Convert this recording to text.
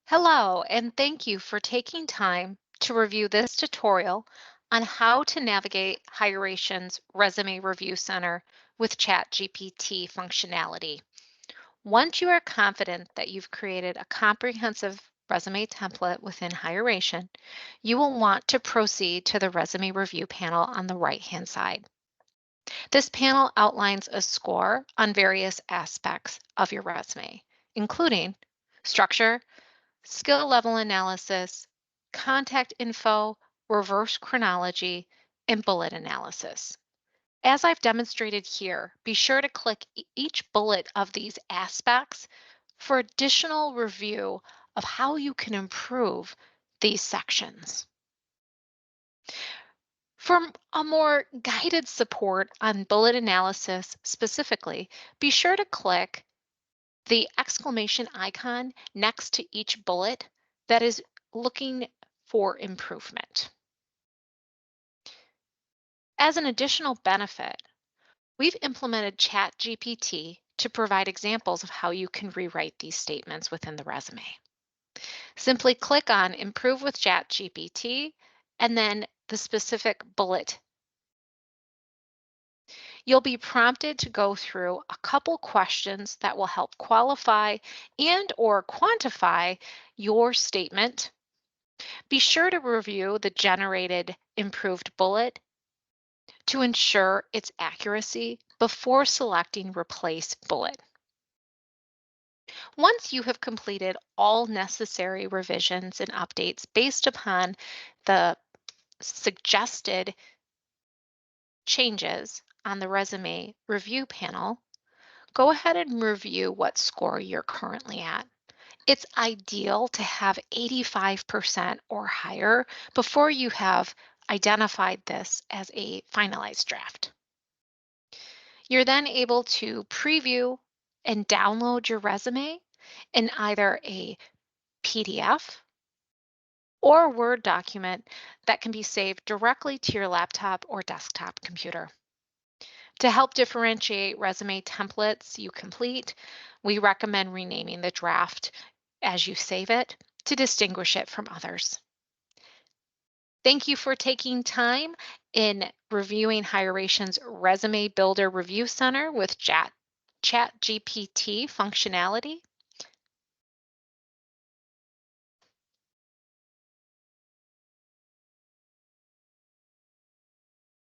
Hello, and thank you for taking time to review this tutorial on how to navigate Hiration's Resume Review Center with ChatGPT functionality. Once you are confident that you've created a comprehensive resume template within Hiration, you will want to proceed to the Resume Review panel on the right-hand side. This panel outlines a score on various aspects of your resume, including structure, skill level analysis, contact info, reverse chronology, and bullet analysis. As I've demonstrated here, be sure to click each bullet of these aspects for additional review of how you can improve these sections. For a more guided support on bullet analysis specifically, be sure to click the exclamation icon next to each bullet that is looking for improvement. As an additional benefit, we've implemented ChatGPT to provide examples of how you can rewrite these statements within the resume. Simply click on Improve with ChatGPT and then the specific bullet. You'll be prompted to go through a couple questions that will help qualify and or quantify your statement. Be sure to review the generated improved bullet to ensure its accuracy before selecting Replace Bullet. Once you have completed all necessary revisions and updates based upon the suggested changes on the resume review panel, go ahead and review what score you're currently at. It's ideal to have 85% or higher before you have identified this as a finalized draft. You're then able to preview and download your resume in either a PDF or Word document that can be saved directly to your laptop or desktop computer. To help differentiate resume templates you complete, we recommend renaming the draft as you save it to distinguish it from others. Thank you for taking time in reviewing Hiration's Resume Builder Review Center with ChatGPT functionality.